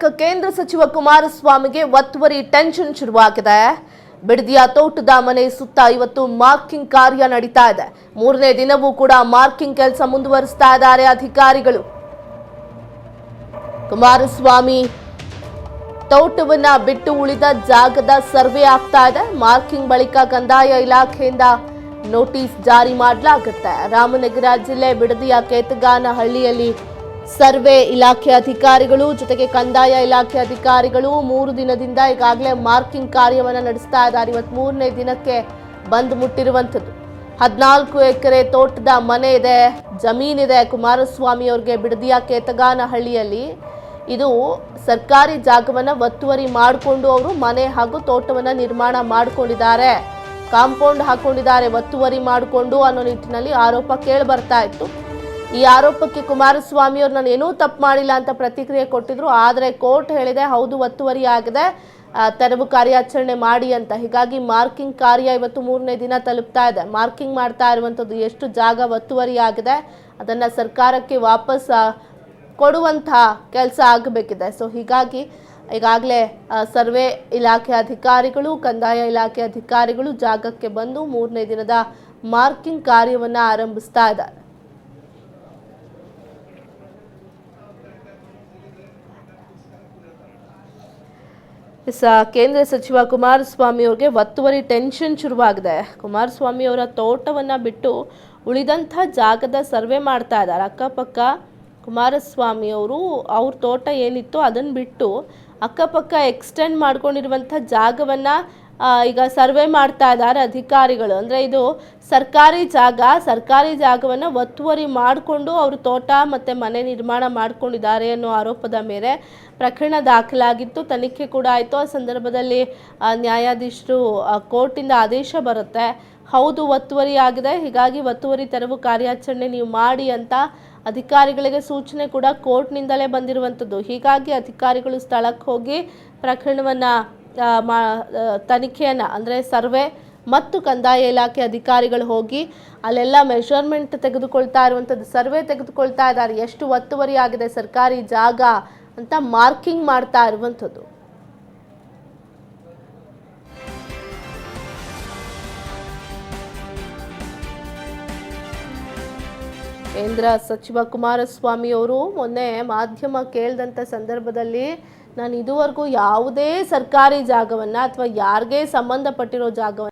Back ಕೇಂದ್ರ ಸಚಿವ ಕುಮಾರಸ್ವಾಮಿಗೆ ಒತ್ತುವರಿ ಟೆನ್ಷನ್ ಶುರುವಾಗಿದೆ. ಬಿಡದಿಯ ತೋಟದ ಮನೆ ಸುತ್ತ ಇವತ್ತು ಮಾರ್ಕಿಂಗ್ ಕಾರ್ಯ ನಡೀತಾ ಇದೆ. ಮೂರನೇ ದಿನವೂ ಕೂಡ ಮಾರ್ಕಿಂಗ್ ಕೆಲಸ ಮುಂದುವರಿಸ್ತಾ ಇದ್ದಾರೆ ಅಧಿಕಾರಿಗಳು. ಕುಮಾರಸ್ವಾಮಿ ತೋಟವನ್ನ ಬಿಟ್ಟು ಉಳಿದ ಜಾಗದ ಸರ್ವೆ ಆಗ್ತಾ ಇದೆ. ಮಾರ್ಕಿಂಗ್ ಬಳಿಕ ಕಂದಾಯ ಇಲಾಖೆಯಿಂದ ನೋಟಿಸ್ ಜಾರಿ ಮಾಡಲಾಗುತ್ತೆ. ರಾಮನಗರ ಜಿಲ್ಲೆ ಬಿಡದಿಯ ಕೇತಗಾನಹಳ್ಳಿಯಲ್ಲಿ ಸರ್ವೆ ಇಲಾಖೆ ಅಧಿಕಾರಿಗಳು ಜೊತೆಗೆ ಕಂದಾಯ ಇಲಾಖೆ ಅಧಿಕಾರಿಗಳು 3 ದಿನದಿಂದ ಈಗಾಗಲೇ ಮಾರ್ಕಿಂಗ್ ಕಾರ್ಯವನ್ನು ನಡೆಸ್ತಾ ಇದ್ದಾರೆ. ಇವತ್ತು ಮೂರನೇ ದಿನಕ್ಕೆ ಬಂದು ಮುಟ್ಟಿರುವಂಥದ್ದು. 14 ಎಕರೆ ತೋಟದ ಮನೆ ಇದೆ, ಜಮೀನಿದೆ ಕುಮಾರಸ್ವಾಮಿ ಅವರಿಗೆ ಬಿಡದಿಯ ಕೇತಗಾನಹಳ್ಳಿಯಲ್ಲಿ. ಇದು ಸರ್ಕಾರಿ ಜಾಗವನ್ನು ಒತ್ತುವರಿ ಮಾಡಿಕೊಂಡು ಅವರು ಮನೆ ಹಾಗೂ ತೋಟವನ್ನು ನಿರ್ಮಾಣ ಮಾಡಿಕೊಂಡಿದ್ದಾರೆ, ಕಾಂಪೌಂಡ್ ಹಾಕೊಂಡಿದ್ದಾರೆ ಒತ್ತುವರಿ ಮಾಡಿಕೊಂಡು ಅನ್ನೋ ನಿಟ್ಟಿನಲ್ಲಿ ಆರೋಪ ಕೇಳಿ ಬರ್ತಾ ಇತ್ತು. ಈ ಆರೋಪಕ್ಕೆ ಕುಮಾರಸ್ವಾಮಿ ಅವರು ನಾನು ಏನೂ ತಪ್ಪು ಮಾಡಿಲ್ಲ ಅಂತ ಪ್ರತಿಕ್ರಿಯೆ ಕೊಟ್ಟಿದ್ರು. ಆದರೆ ಕೋರ್ಟ್ ಹೇಳಿದೆ ಹೌದು ಒತ್ತುವರಿ ಆಗಿದೆ, ತೆರವು ಕಾರ್ಯಾಚರಣೆ ಮಾಡಿ ಅಂತ. ಹೀಗಾಗಿ ಮಾರ್ಕಿಂಗ್ ಕಾರ್ಯ ಇವತ್ತು ಮೂರನೇ ದಿನ ತಲುಪ್ತಾ ಇದೆ. ಮಾರ್ಕಿಂಗ್ ಮಾಡ್ತಾ ಇರುವಂಥದ್ದು ಎಷ್ಟು ಜಾಗ ಒತ್ತುವರಿ ಆಗಿದೆ ಅದನ್ನು ಸರ್ಕಾರಕ್ಕೆ ವಾಪಸ್ ಕೊಡುವಂಥ ಕೆಲಸ ಆಗಬೇಕಿದೆ. ಸೊ ಹೀಗಾಗಿ ಈಗಾಗಲೇ ಸರ್ವೆ ಇಲಾಖೆ ಅಧಿಕಾರಿಗಳು ಕಂದಾಯ ಇಲಾಖೆ ಅಧಿಕಾರಿಗಳು ಜಾಗಕ್ಕೆ ಬಂದು ಮೂರನೇ ದಿನದ ಮಾರ್ಕಿಂಗ್ ಕಾರ್ಯವನ್ನು ಆರಂಭಿಸ್ತಾ ಇದ್ದಾರೆ. ಕೇಂದ್ರ ಸಚಿವ ಕುಮಾರಸ್ವಾಮಿ ಅವರಿಗೆ ಒತ್ತುವರಿ ಟೆನ್ಷನ್ ಶುರುವಾಗಿದೆ. ಕುಮಾರಸ್ವಾಮಿ ಅವರ ತೋಟವನ್ನು ಬಿಟ್ಟು ಉಳಿದಂಥ ಜಾಗದ ಸರ್ವೆ ಮಾಡ್ತಾ ಇದ್ದಾರೆ. ಅಕ್ಕಪಕ್ಕ ಕುಮಾರಸ್ವಾಮಿ ಅವರು ಅವ್ರ ತೋಟ ಏನಿತ್ತು ಅದನ್ನು ಬಿಟ್ಟು ಅಕ್ಕಪಕ್ಕ ಎಕ್ಸ್ಟೆಂಡ್ ಮಾಡ್ಕೊಂಡಿರುವಂಥ ಜಾಗವನ್ನು ಈಗ ಸರ್ವೆ ಮಾಡ್ತಾ ಇದ್ದಾರೆ ಅಧಿಕಾರಿಗಳು. ಅಂದರೆ ಇದು ಸರ್ಕಾರಿ ಜಾಗವನ್ನು ಒತ್ತುವರಿ ಮಾಡಿಕೊಂಡು ಅವರು ತೋಟ ಮತ್ತು ಮನೆ ನಿರ್ಮಾಣ ಮಾಡ್ಕೊಂಡಿದ್ದಾರೆ ಅನ್ನೋ ಆರೋಪದ ಮೇಲೆ ಪ್ರಕರಣ ದಾಖಲಾಗಿತ್ತು, ತನಿಖೆ ಕೂಡ ಆಯಿತು. ಆ ಸಂದರ್ಭದಲ್ಲಿ ನ್ಯಾಯಾಧೀಶರು ಕೋರ್ಟಿಂದ ಆದೇಶ ಬರುತ್ತೆ, ಹೌದು ಒತ್ತುವರಿ ಆಗಿದೆ, ಹೀಗಾಗಿ ಒತ್ತುವರಿ ತೆರವು ಕಾರ್ಯಾಚರಣೆ ನೀವು ಮಾಡಿ ಅಂತ ಅಧಿಕಾರಿಗಳಿಗೆ ಸೂಚನೆ ಕೂಡ ಕೋರ್ಟ್ನಿಂದಲೇ ಬಂದಿರುವಂಥದ್ದು. ಹೀಗಾಗಿ ಅಧಿಕಾರಿಗಳು ಸ್ಥಳಕ್ಕೆ ಹೋಗಿ ಪ್ರಕರಣವನ್ನು ತನಿಖೆಯನ್ನು ಅಂದರೆ ಸರ್ವೆ ಮತ್ತು ಕಂದಾಯ ಇಲಾಖೆ ಅಧಿಕಾರಿಗಳು ಹೋಗಿ ಅಲ್ಲೆಲ್ಲ ಮೆಷರ್ಮೆಂಟ್ ತೆಗೆದುಕೊಳ್ತಾ ಇರುವಂಥದ್ದು, ಸರ್ವೆ ತೆಗೆದುಕೊಳ್ತಾ ಇದ್ದಾರೆ, ಎಷ್ಟು ಒತ್ತುವರಿ ಆಗಿದೆ ಸರ್ಕಾರಿ ಜಾಗ ಅಂತ ಮಾರ್ಕಿಂಗ್ ಮಾಡ್ತಾ ಇರುವಂಥದ್ದು. ಕೇಂದ್ರ ಸಚಿವ ಕುಮಾರಸ್ವಾಮಿ ಅವರು ಮೊನ್ನೆ ಮಾಧ್ಯಮ ಕೇಳಿದಂಥ ಸಂದರ್ಭದಲ್ಲಿ ನಾನು ಇದುವರೆಗೂ ಯಾವುದೇ ಸರ್ಕಾರಿ ಜಾಗವನ್ನು ಅಥವಾ ಯಾರಿಗೆ ಸಂಬಂಧಪಟ್ಟಿರೋ ಜಾಗವನ್ನು